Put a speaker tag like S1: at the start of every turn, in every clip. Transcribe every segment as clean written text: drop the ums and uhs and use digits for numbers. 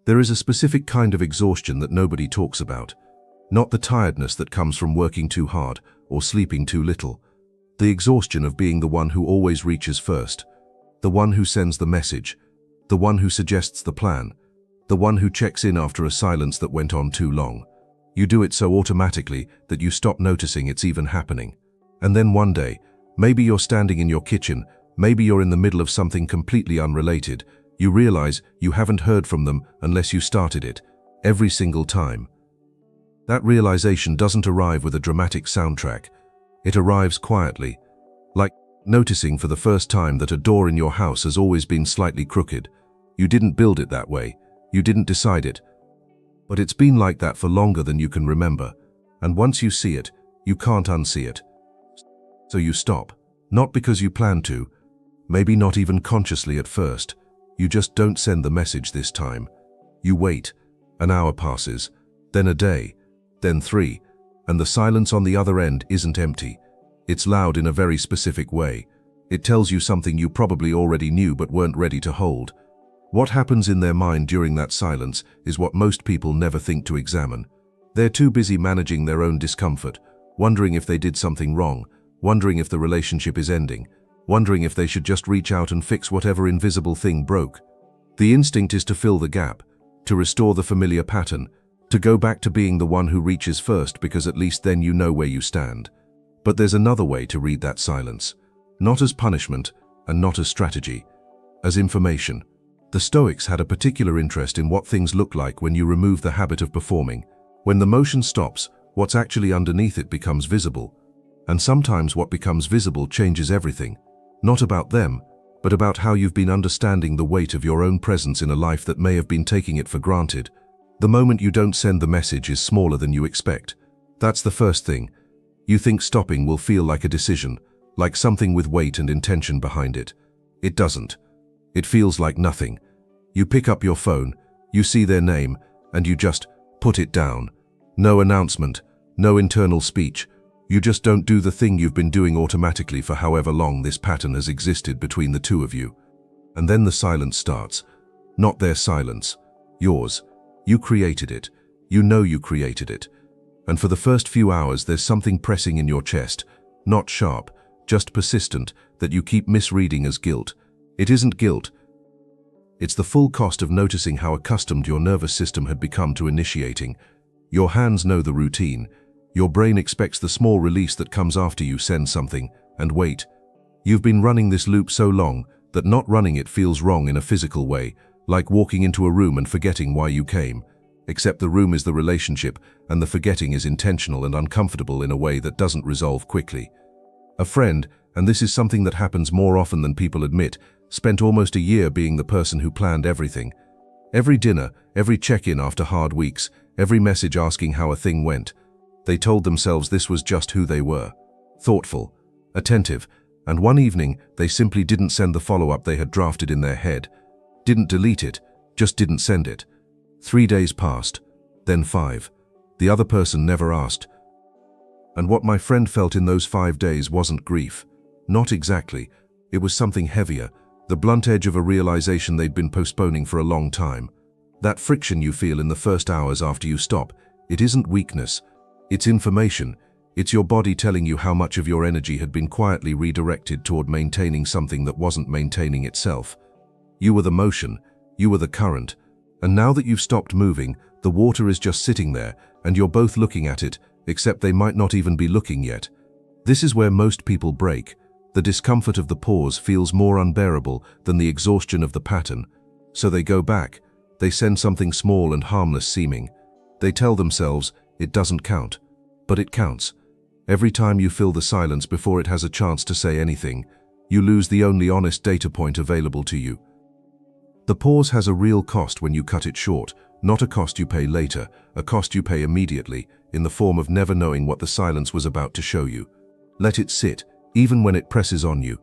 S1: There is a specific kind of exhaustion that nobody talks about. Not the tiredness that comes from working too hard or sleeping too little. The exhaustion of being the one who always reaches first. The one who sends the message. The one who suggests the plan. The one who checks in after a silence that went on too long. You do it so automatically that you stop noticing it's even happening. And then one day, maybe you're standing in your kitchen, maybe you're in the middle of something completely unrelated, you realize you haven't heard from them unless you started it, every single time. That realization doesn't arrive with a dramatic soundtrack. It arrives quietly, like noticing for the first time that a door in your house has always been slightly crooked. You didn't build it that way. You didn't decide it. But it's been like that for longer than you can remember. And once you see it, you can't unsee it. So you stop. Not because you plan to. Maybe not even consciously at first. You just don't send the message this time. You wait. An hour passes. Then a day. Then 3. And the silence on the other end isn't empty. It's loud in a very specific way. It tells you something you probably already knew but weren't ready to hold. What happens in their mind during that silence is what most people never think to examine. They're too busy managing their own discomfort, wondering if they did something wrong, wondering if the relationship is ending, wondering if they should just reach out and fix whatever invisible thing broke. The instinct is to fill the gap, to restore the familiar pattern, to go back to being the one who reaches first because at least then you know where you stand. But there's another way to read that silence. Not as punishment and not as strategy, as information. The Stoics had a particular interest in what things look like when you remove the habit of performing. When the motion stops, what's actually underneath it becomes visible. And sometimes what becomes visible changes everything. Not about them, but about how you've been understanding the weight of your own presence in a life that may have been taking it for granted. The moment you don't send the message is smaller than you expect. That's the first thing. You think stopping will feel like a decision, like something with weight and intention behind it. It doesn't. It feels like nothing. You pick up your phone, you see their name, and you just put it down. No announcement, no internal speech. You just don't do the thing you've been doing automatically for however long this pattern has existed between the two of you. And then the silence starts. Not their silence. Yours. You created it. You know you created it. And for the first few hours there's something pressing in your chest, not sharp, just persistent, that you keep misreading as guilt. It isn't guilt. It's the full cost of noticing how accustomed your nervous system had become to initiating. Your hands know the routine. Your brain expects the small release that comes after you send something, and wait. You've been running this loop so long that not running it feels wrong in a physical way, like walking into a room and forgetting why you came. Except the room is the relationship, and the forgetting is intentional and uncomfortable in a way that doesn't resolve quickly. A friend, and this is something that happens more often than people admit, spent almost a year being the person who planned everything. Every dinner, every check-in after hard weeks, every message asking how a thing went. They told themselves this was just who they were. Thoughtful, attentive, and one evening they simply didn't send the follow-up they had drafted in their head. Didn't delete it, just didn't send it. 3 days passed, then 5. The other person never asked. And what my friend felt in those 5 days wasn't grief. Not exactly. It was something heavier, the blunt edge of a realization they'd been postponing for a long time. That friction you feel in the first hours after you stop, it isn't weakness. It's information. It's your body telling you how much of your energy had been quietly redirected toward maintaining something that wasn't maintaining itself. You were the motion, you were the current, and now that you've stopped moving, the water is just sitting there, and you're both looking at it, except they might not even be looking yet. This is where most people break. The discomfort of the pause feels more unbearable than the exhaustion of the pattern. So they go back. They send something small and harmless seeming. They tell themselves, it doesn't count. But it counts. Every time you fill the silence before it has a chance to say anything, you lose the only honest data point available to you. The pause has a real cost when you cut it short, not a cost you pay later, a cost you pay immediately, in the form of never knowing what the silence was about to show you. Let it sit, even when it presses on you,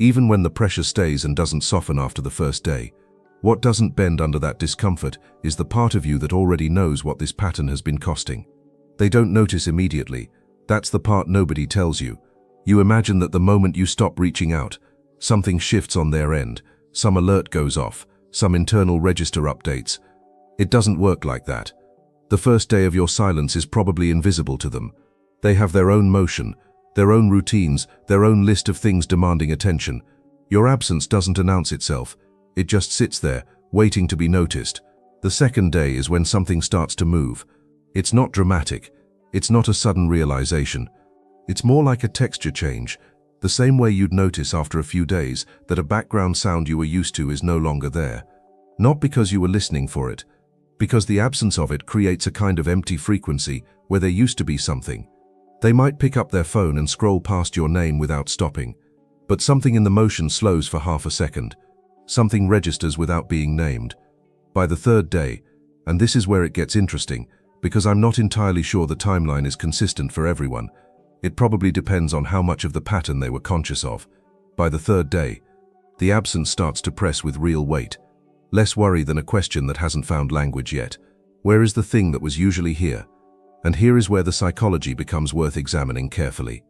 S1: even when the pressure stays and doesn't soften after the first day. What doesn't bend under that discomfort is the part of you that already knows what this pattern has been costing. They don't notice immediately. That's the part nobody tells you. You imagine that the moment you stop reaching out, something shifts on their end, some alert goes off, some internal register updates. It doesn't work like that. The first day of your silence is probably invisible to them. They have their own motion, their own routines, their own list of things demanding attention. Your absence doesn't announce itself. It just sits there, waiting to be noticed. The second day is when something starts to move. It's not dramatic. It's not a sudden realization. It's more like a texture change, the same way you'd notice after a few days that a background sound you were used to is no longer there. Not because you were listening for it, because the absence of it creates a kind of empty frequency where there used to be something. They might pick up their phone and scroll past your name without stopping, but something in the motion slows for half a second. Something registers without being named. By the third day, and this is where it gets interesting, because I'm not entirely sure the timeline is consistent for everyone. It probably depends on how much of the pattern they were conscious of. By the third day, the absence starts to press with real weight. Less worry than a question that hasn't found language yet. Where is the thing that was usually here? And here is where the psychology becomes worth examining carefully.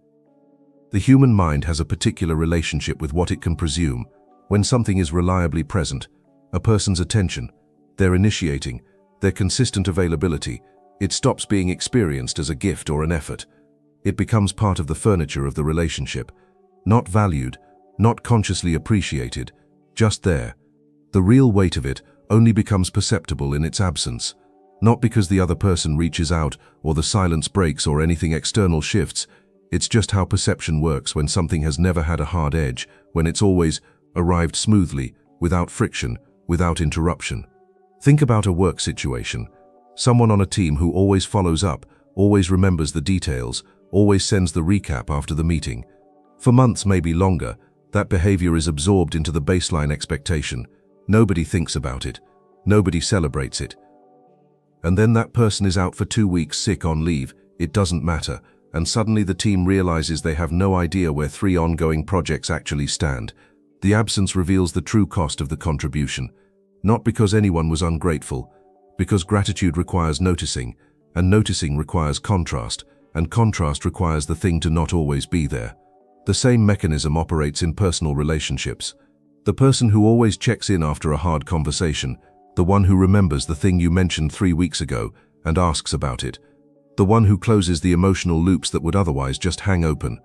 S1: The human mind has a particular relationship with what it can presume when something is reliably present, a person's attention, their initiating, their consistent availability. It stops being experienced as a gift or an effort. It becomes part of the furniture of the relationship, not valued, not consciously appreciated, just there. The real weight of it only becomes perceptible in its absence, not because the other person reaches out or the silence breaks or anything external shifts. It's just how perception works when something has never had a hard edge, when it's always arrived smoothly, without friction, without interruption. Think about a work situation. Someone on a team who always follows up, always remembers the details, always sends the recap after the meeting. For months, maybe longer, that behavior is absorbed into the baseline expectation. Nobody thinks about it. Nobody celebrates it. And then that person is out for 2 weeks sick on leave. It doesn't matter. And suddenly the team realizes they have no idea where 3 ongoing projects actually stand. The absence reveals the true cost of the contribution. Not because anyone was ungrateful, because gratitude requires noticing, and noticing requires contrast, and contrast requires the thing to not always be there. The same mechanism operates in personal relationships. The person who always checks in after a hard conversation, the one who remembers the thing you mentioned 3 weeks ago and asks about it, the one who closes the emotional loops that would otherwise just hang open.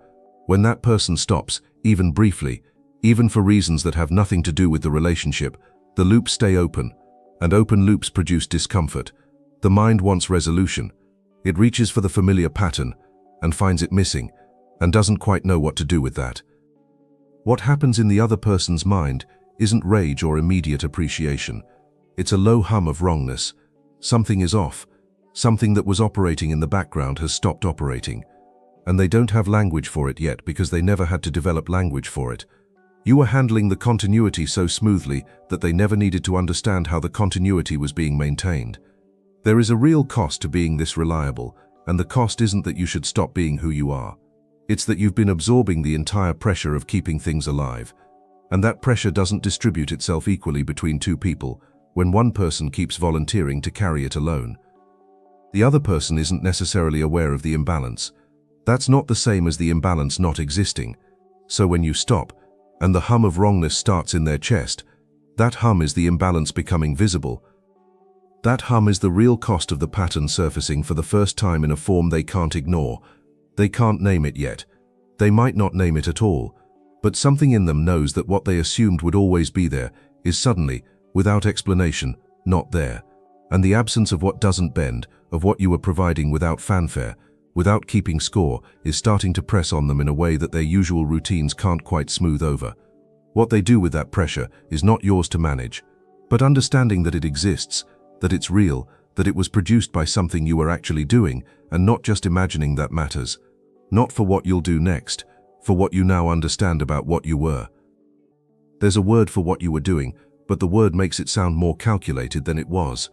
S1: When that person stops, even briefly, even for reasons that have nothing to do with the relationship, the loops stay open, and open loops produce discomfort. The mind wants resolution. It reaches for the familiar pattern and finds it missing and doesn't quite know what to do with that. What happens in the other person's mind isn't rage or immediate appreciation. It's a low hum of wrongness. Something is off. Something that was operating in the background has stopped operating. And they don't have language for it yet because they never had to develop language for it. You were handling the continuity so smoothly that they never needed to understand how the continuity was being maintained. There is a real cost to being this reliable, and the cost isn't that you should stop being who you are. It's that you've been absorbing the entire pressure of keeping things alive. And that pressure doesn't distribute itself equally between 2 people when one person keeps volunteering to carry it alone. The other person isn't necessarily aware of the imbalance. That's not the same as the imbalance not existing. So when you stop, and the hum of wrongness starts in their chest, that hum is the imbalance becoming visible. That hum is the real cost of the pattern surfacing for the first time in a form they can't ignore. They can't name it yet. They might not name it at all, but something in them knows that what they assumed would always be there is suddenly, without explanation, not there. And the absence of what doesn't bend, of what you were providing without fanfare, without keeping score, is starting to press on them in a way that their usual routines can't quite smooth over. What they do with that pressure is not yours to manage, but understanding that it exists, that it's real, that it was produced by something you were actually doing, and not just imagining that matters. Not for what you'll do next, for what you now understand about what you were. There's a word for what you were doing, but the word makes it sound more calculated than it was.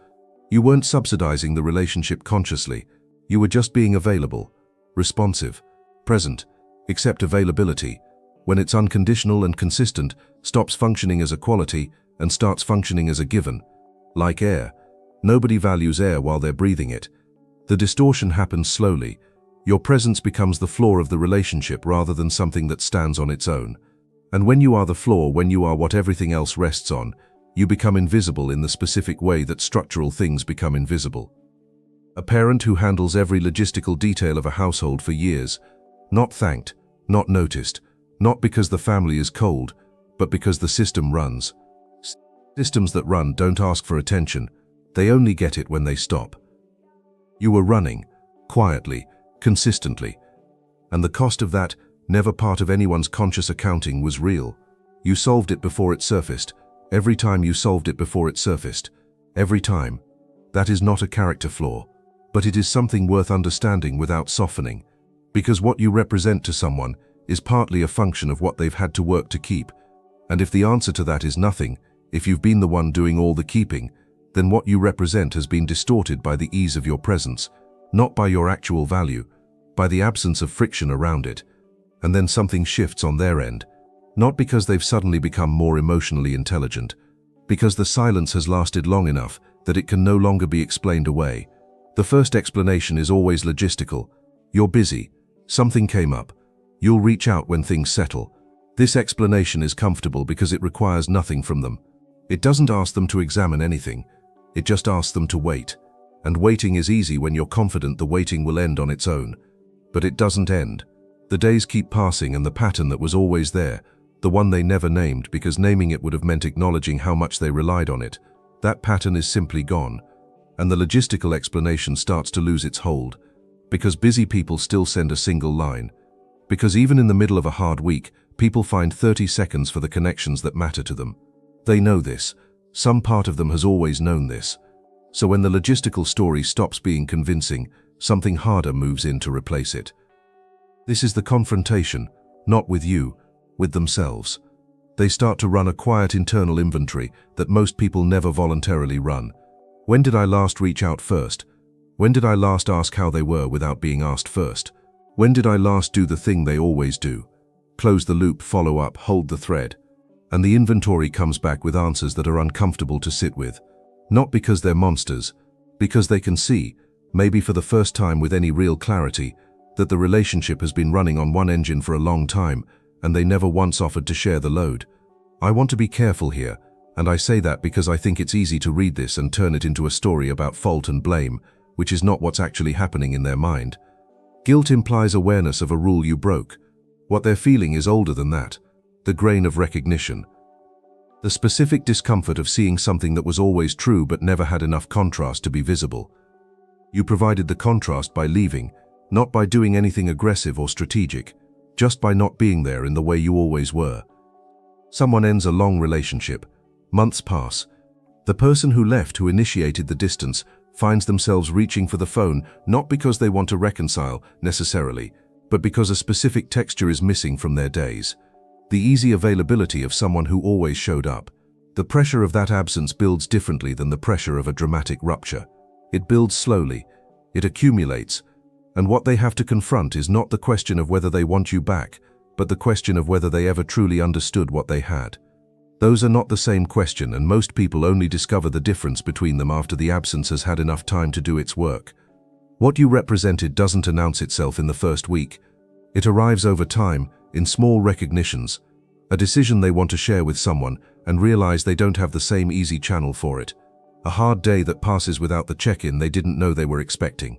S1: You weren't subsidizing the relationship consciously. You were just being available, responsive, present, except availability, when it's unconditional and consistent, stops functioning as a quality and starts functioning as a given. Like air. Nobody values air while they're breathing it. The distortion happens slowly. Your presence becomes the floor of the relationship rather than something that stands on its own. And when you are the floor, when you are what everything else rests on, You become invisible in the specific way that structural things become invisible. A parent who handles every logistical detail of a household for years, not thanked, not noticed, not because the family is cold, but because the system runs. Systems that run don't ask for attention, they only get it when they stop. You were running, quietly, consistently, and the cost of that, never part of anyone's conscious accounting, was real. You solved it before it surfaced. Every time you solved it before it surfaced. Every time. That is not a character flaw, but it is something worth understanding without softening, because what you represent to someone is partly a function of what they've had to work to keep, and if the answer to that is nothing, if you've been the one doing all the keeping, then what you represent has been distorted by the ease of your presence, not by your actual value, by the absence of friction around it, and then something shifts on their end, not because they've suddenly become more emotionally intelligent, because the silence has lasted long enough that it can no longer be explained away. The first explanation is always logistical. You're busy. Something came up. You'll reach out when things settle. This explanation is comfortable because it requires nothing from them. It doesn't ask them to examine anything. It just asks them to wait. And waiting is easy when you're confident the waiting will end on its own. But it doesn't end. The days keep passing and the pattern that was always there, the one they never named because naming it would have meant acknowledging how much they relied on it, that pattern is simply gone. And the logistical explanation starts to lose its hold. Because busy people still send a single line. Because even in the middle of a hard week, people find 30 seconds for the connections that matter to them. They know this. Some part of them has always known this. So when the logistical story stops being convincing, something harder moves in to replace it. This is the confrontation, not with you, with themselves. They start to run a quiet internal inventory that most people never voluntarily run. When did I last reach out first? When did I last ask how they were without being asked first? When did I last do the thing they always do? Close the loop, follow up, hold the thread. And the inventory comes back with answers that are uncomfortable to sit with. Not because they're monsters, because they can see, maybe for the first time with any real clarity, that the relationship has been running on one engine for a long time, and they never once offered to share the load. I want to be careful here, and I say that because I think it's easy to read this and turn it into a story about fault and blame, which is not what's actually happening in their mind. Guilt implies awareness of a rule you broke. What they're feeling is older than that. The grain of recognition. The specific discomfort of seeing something that was always true but never had enough contrast to be visible. You provided the contrast by leaving, not by doing anything aggressive or strategic, just by not being there in the way you always were. Someone ends a long relationship. Months pass. The person who left, who initiated the distance, finds themselves reaching for the phone not because they want to reconcile, necessarily, but because a specific texture is missing from their days. The easy availability of someone who always showed up. The pressure of that absence builds differently than the pressure of a dramatic rupture. It builds slowly. It accumulates. And what they have to confront is not the question of whether they want you back, but the question of whether they ever truly understood what they had. Those are not the same question, and most people only discover the difference between them after the absence has had enough time to do its work. What you represented doesn't announce itself in the first week. It arrives over time, in small recognitions, a decision they want to share with someone and realize they don't have the same easy channel for it. A hard day that passes without the check-in they didn't know they were expecting.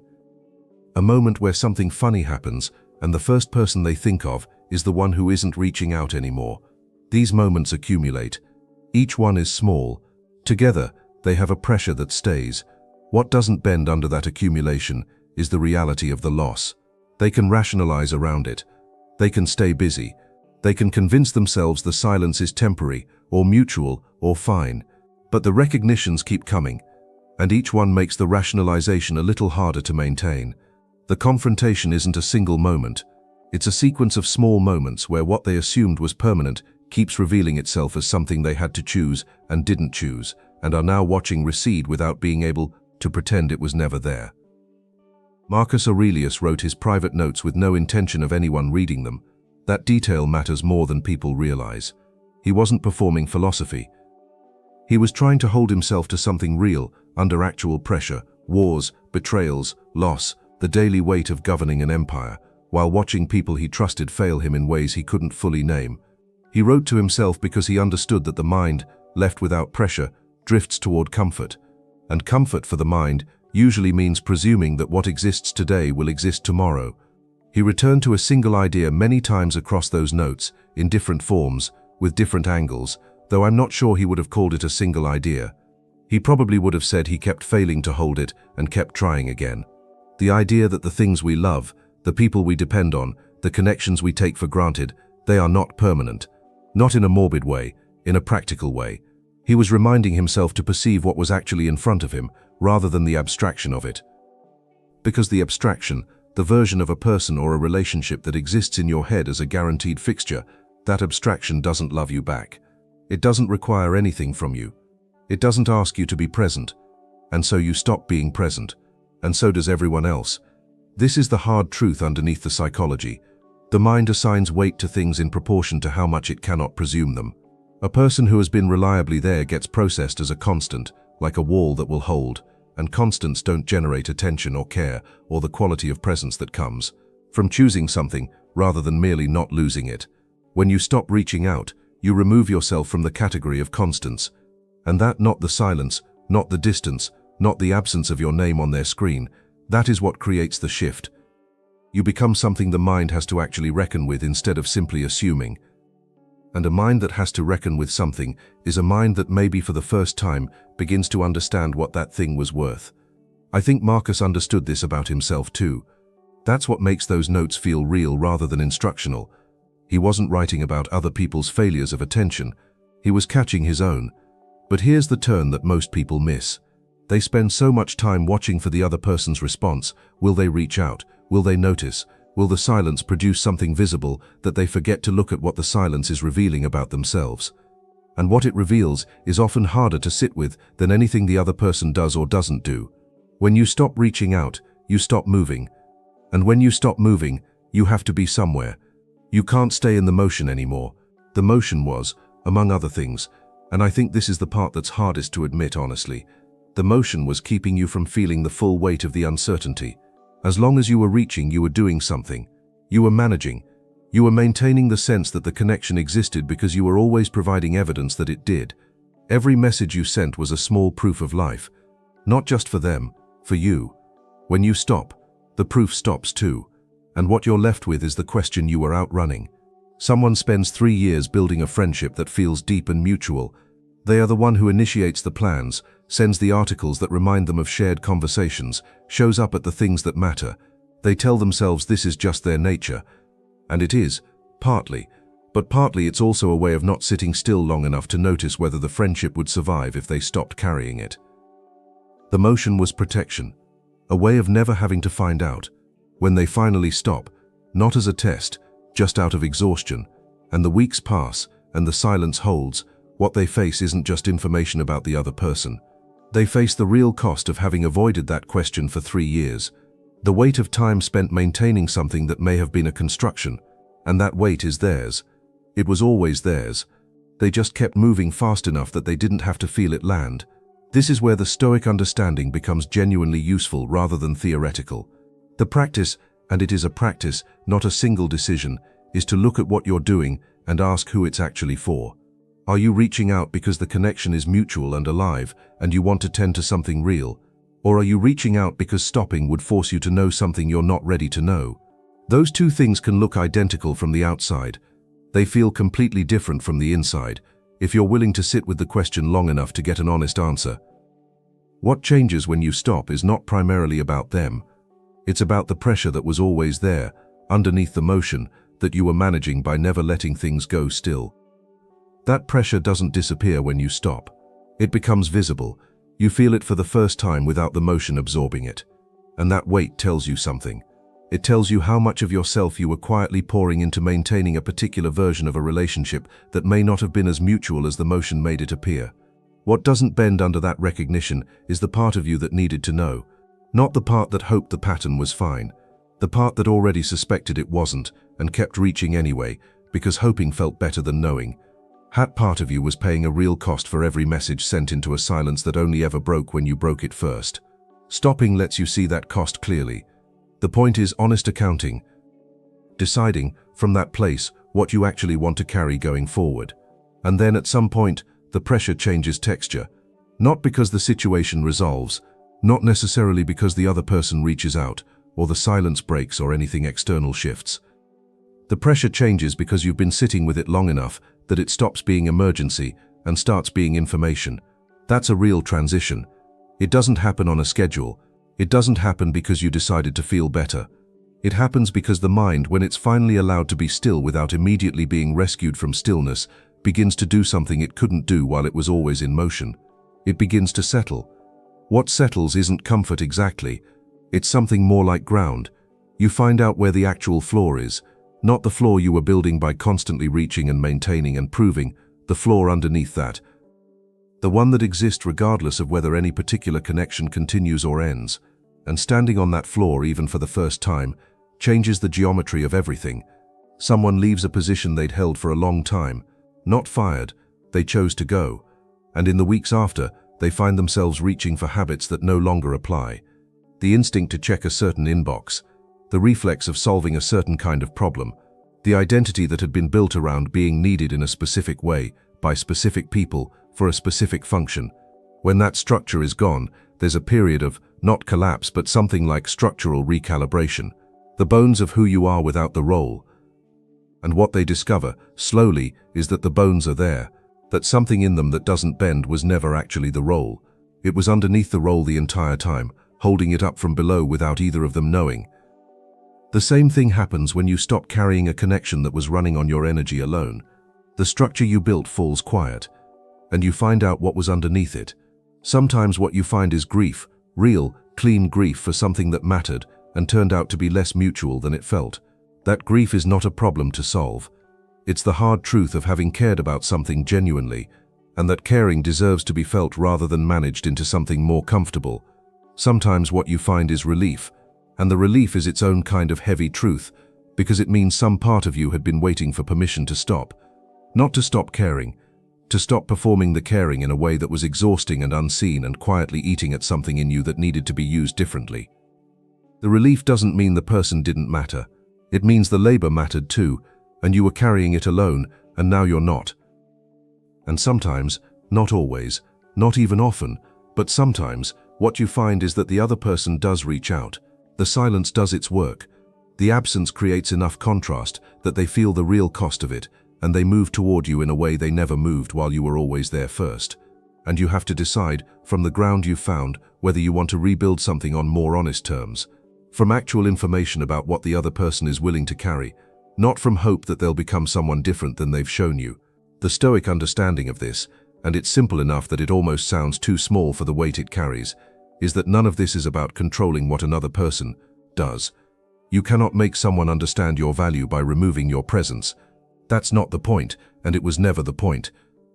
S1: A moment where something funny happens and the first person they think of is the one who isn't reaching out anymore. These moments accumulate. Each one is small. Together, they have a pressure that stays. What doesn't bend under that accumulation is the reality of the loss. They can rationalize around it. They can stay busy. They can convince themselves the silence is temporary, or mutual, or fine. But the recognitions keep coming, and each one makes the rationalization a little harder to maintain. The confrontation isn't a single moment. It's a sequence of small moments where what they assumed was permanent keeps revealing itself as something they had to choose and didn't choose, and are now watching recede without being able to pretend it was never there. Marcus Aurelius wrote his private notes with no intention of anyone reading them. That detail matters more than people realize. He wasn't performing philosophy. He was trying to hold himself to something real, under actual pressure, wars, betrayals, loss, the daily weight of governing an empire, while watching people he trusted fail him in ways he couldn't fully name. He wrote to himself because he understood that the mind, left without pressure, drifts toward comfort. And comfort for the mind usually means presuming that what exists today will exist tomorrow. He returned to a single idea many times across those notes, in different forms, with different angles, though I'm not sure he would have called it a single idea. He probably would have said he kept failing to hold it and kept trying again. The idea that the things we love, the people we depend on, the connections we take for granted, they are not permanent. Not in a morbid way, in a practical way. He was reminding himself to perceive what was actually in front of him, rather than the abstraction of it. Because the abstraction, the version of a person or a relationship that exists in your head as a guaranteed fixture, that abstraction doesn't love you back. It doesn't require anything from you. It doesn't ask you to be present. And so you stop being present. And so does everyone else. This is the hard truth underneath the psychology. The mind assigns weight to things in proportion to how much it cannot presume them. A person who has been reliably there gets processed as a constant, like a wall that will hold, and constants don't generate attention or care or the quality of presence that comes from choosing something rather than merely not losing it. When you stop reaching out, you remove yourself from the category of constants, and that not the silence, not the distance, not the absence of your name on their screen, that is what creates the shift. You become something the mind has to actually reckon with instead of simply assuming. And a mind that has to reckon with something is a mind that maybe for the first time begins to understand what that thing was worth. I think Marcus understood this about himself too. That's what makes those notes feel real rather than instructional. He wasn't writing about other people's failures of attention. He was catching his own. But here's the turn that most people miss. They spend so much time watching for the other person's response. Will they reach out? Will they notice? Will the silence produce something visible that they forget to look at what the silence is revealing about themselves? And what it reveals is often harder to sit with than anything the other person does or doesn't do. When you stop reaching out, you stop moving. And when you stop moving, you have to be somewhere. You can't stay in the motion anymore. The motion was, among other things, and I think this is the part that's hardest to admit honestly, the motion was keeping you from feeling the full weight of the uncertainty. As long as you were reaching, you were doing something. You were managing. You were maintaining the sense that the connection existed because you were always providing evidence that it did. Every message you sent was a small proof of life. Not just for them, for you. When you stop, the proof stops too. And what you're left with is the question you were outrunning. Someone spends 3 years building a friendship that feels deep and mutual. They are the one who initiates the plans, sends the articles that remind them of shared conversations, shows up at the things that matter. They tell themselves this is just their nature. And it is, partly. But partly it's also a way of not sitting still long enough to notice whether the friendship would survive if they stopped carrying it. The motion was protection. A way of never having to find out. When they finally stop, not as a test, just out of exhaustion, and the weeks pass, and the silence holds, what they face isn't just information about the other person. They face the real cost of having avoided that question for 3 years. The weight of time spent maintaining something that may have been a construction, and that weight is theirs. It was always theirs. They just kept moving fast enough that they didn't have to feel it land. This is where the Stoic understanding becomes genuinely useful rather than theoretical. The practice, and it is a practice, not a single decision, is to look at what you're doing and ask who it's actually for. Are you reaching out because the connection is mutual and alive, and you want to tend to something real? Or are you reaching out because stopping would force you to know something you're not ready to know? Those two things can look identical from the outside. They feel completely different from the inside, if you're willing to sit with the question long enough to get an honest answer. What changes when you stop is not primarily about them. It's about the pressure that was always there, underneath the motion, that you were managing by never letting things go still. That pressure doesn't disappear when you stop. It becomes visible. You feel it for the first time without the motion absorbing it. And that weight tells you something. It tells you how much of yourself you were quietly pouring into maintaining a particular version of a relationship that may not have been as mutual as the motion made it appear. What doesn't bend under that recognition is the part of you that needed to know. Not the part that hoped the pattern was fine. The part that already suspected it wasn't and kept reaching anyway, because hoping felt better than knowing. That part of you was paying a real cost for every message sent into a silence that only ever broke when you broke it first. Stopping lets you see that cost clearly. The point is honest accounting. Deciding, from that place, what you actually want to carry going forward. And then at some point, the pressure changes texture, not because the situation resolves, not necessarily because the other person reaches out, or the silence breaks or anything external shifts. The pressure changes because you've been sitting with it long enough that it stops being emergency and starts being information. That's a real transition. It doesn't happen on a schedule. It doesn't happen because you decided to feel better. It happens because the mind, when it's finally allowed to be still without immediately being rescued from stillness, begins to do something it couldn't do while it was always in motion. It begins to settle. What settles isn't comfort exactly. It's something more like ground. You find out where the actual floor is, not the floor you were building by constantly reaching and maintaining and proving, the floor underneath that. The one that exists regardless of whether any particular connection continues or ends. And standing on that floor, even for the first time, changes the geometry of everything. Someone leaves a position they'd held for a long time. Not fired, they chose to go. And in the weeks after, they find themselves reaching for habits that no longer apply. The instinct to check a certain inbox, the reflex of solving a certain kind of problem, the identity that had been built around being needed in a specific way, by specific people, for a specific function. When that structure is gone, there's a period of, not collapse, but something like structural recalibration. The bones of who you are without the role. And what they discover, slowly, is that the bones are there, that something in them that doesn't bend was never actually the role. It was underneath the role the entire time, holding it up from below without either of them knowing. The same thing happens when you stop carrying a connection that was running on your energy alone. The structure you built falls quiet, and you find out what was underneath it. Sometimes what you find is grief, real, clean grief for something that mattered and turned out to be less mutual than it felt. That grief is not a problem to solve. It's the hard truth of having cared about something genuinely, and that caring deserves to be felt rather than managed into something more comfortable. Sometimes what you find is relief, and the relief is its own kind of heavy truth, because it means some part of you had been waiting for permission to stop. Not to stop caring, to stop performing the caring in a way that was exhausting and unseen and quietly eating at something in you that needed to be used differently. The relief doesn't mean the person didn't matter. It means the labor mattered too, and you were carrying it alone, and now you're not. And sometimes, not always, not even often, but sometimes, what you find is that the other person does reach out. The silence does its work. The absence creates enough contrast that they feel the real cost of it, and they move toward you in a way they never moved while you were always there first. And you have to decide, from the ground you've found, whether you want to rebuild something on more honest terms. From actual information about what the other person is willing to carry, not from hope that they'll become someone different than they've shown you. The Stoic understanding of this, and it's simple enough that it almost sounds too small for the weight it carries, is that none of this is about controlling what another person does. You cannot make someone understand your value by removing your presence. That's not the point, and it was never the point.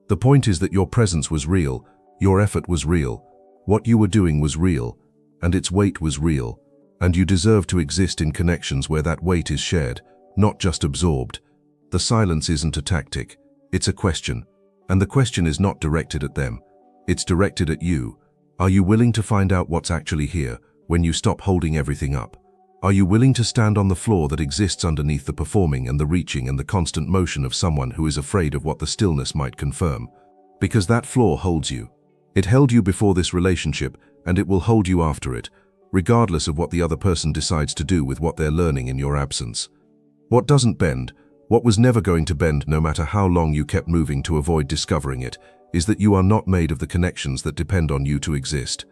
S1: The point is that your presence was real, your effort was real, what you were doing was real, and its weight was real, and you deserve to exist in connections where that weight is shared, not just absorbed. The silence isn't a tactic, it's a question, and the question is not directed at them, it's directed at you. Are you willing to find out what's actually here when you stop holding everything up? Are you willing to stand on the floor that exists underneath the performing and the reaching and the constant motion of someone who is afraid of what the stillness might confirm? Because that floor holds you. It held you before this relationship, and it will hold you after it, regardless of what the other person decides to do with what they're learning in your absence. What doesn't bend, what was never going to bend no matter how long you kept moving to avoid discovering it, is that you are not made of the connections that depend on you to exist.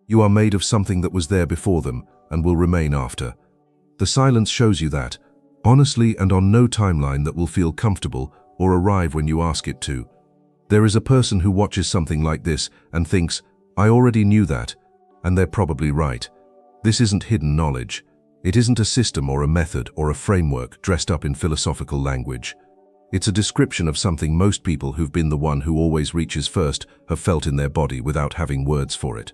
S1: You are made of something that was there before them and will remain after. The silence shows you that, honestly and on no timeline that will feel comfortable or arrive when you ask it to. There is a person who watches something like this and thinks, I already knew that, and they're probably right. This isn't hidden knowledge. It isn't a system or a method or a framework dressed up in philosophical language. It's a description of something most people who've been the one who always reaches first have felt in their body without having words for it.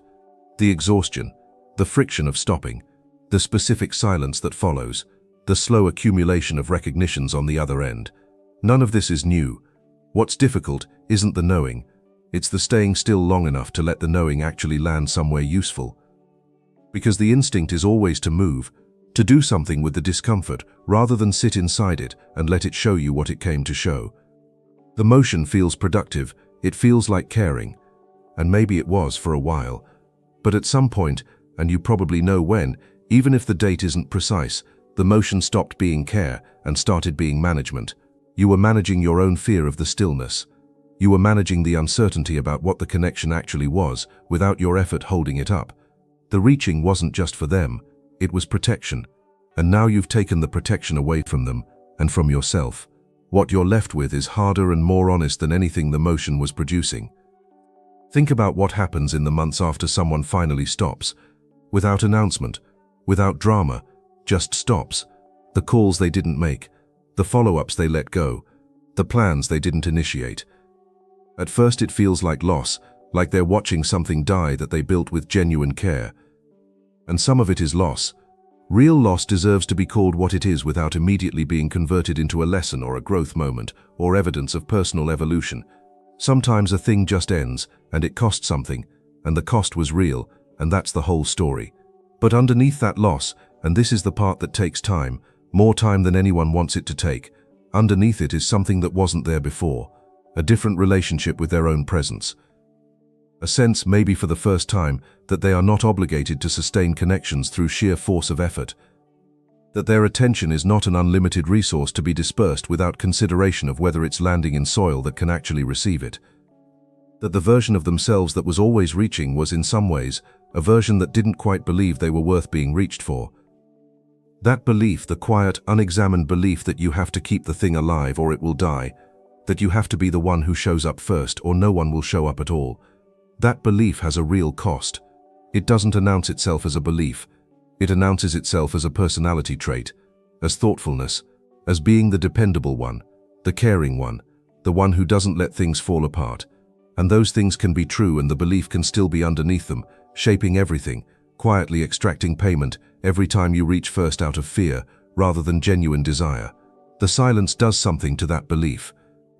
S1: The exhaustion, the friction of stopping, the specific silence that follows, the slow accumulation of recognitions on the other end. None of this is new. What's difficult isn't the knowing, it's the staying still long enough to let the knowing actually land somewhere useful. Because the instinct is always to move, to do something with the discomfort rather than sit inside it and let it show you what it came to show. The motion feels productive, It feels like caring. And maybe it was for a while. But at some point, and you probably know when, even if the date isn't precise, the motion stopped being care and started being management. You were managing your own fear of the stillness. You were managing the uncertainty about what the connection actually was without your effort holding it up. The reaching wasn't just for them, it was protection. And now you've taken the protection away from them and from yourself. What you're left with is harder and more honest than anything the motion was producing. Think about what happens in the months after someone finally stops. Without announcement, without drama, just stops. The calls they didn't make, the follow-ups they let go, the plans they didn't initiate. At first it feels like loss, like they're watching something die that they built with genuine care. And some of it is loss. Real loss deserves to be called what it is without immediately being converted into a lesson or a growth moment or evidence of personal evolution. Sometimes a thing just ends, and it cost something, and the cost was real, and that's the whole story. But underneath that loss, and this is the part that takes time, more time than anyone wants it to take, underneath it is something that wasn't there before, a different relationship with their own presence. A sense, maybe for the first time, that they are not obligated to sustain connections through sheer force of effort. That their attention is not an unlimited resource to be dispersed without consideration of whether it's landing in soil that can actually receive it. That the version of themselves that was always reaching was in some ways a version that didn't quite believe they were worth being reached for. That belief, the quiet, unexamined belief that you have to keep the thing alive or it will die, that you have to be the one who shows up first or no one will show up at all, that belief has a real cost. It doesn't announce itself as a belief. It announces itself as a personality trait, as thoughtfulness, as being the dependable one, the caring one, the one who doesn't let things fall apart. And those things can be true and the belief can still be underneath them, shaping everything, quietly extracting payment every time you reach first out of fear rather than genuine desire. The silence does something to that belief.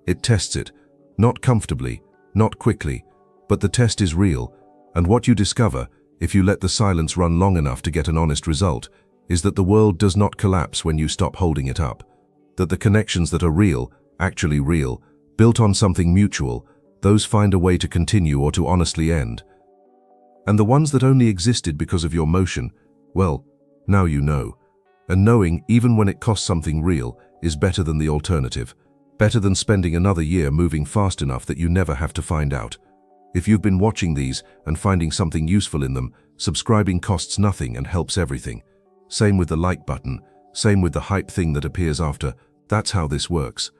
S1: It tests it, not comfortably, not quickly, but the test is real, and what you discover, if you let the silence run long enough to get an honest result, is that the world does not collapse when you stop holding it up. That the connections that are real, actually real, built on something mutual, those find a way to continue or to honestly end. And the ones that only existed because of your motion, well, now you know. And knowing, even when it costs something real, is better than the alternative. Better than spending another year moving fast enough that you never have to find out. If you've been watching these and finding something useful in them, subscribing costs nothing and helps everything. Same with the like button, same with the hype thing that appears after. That's how this works.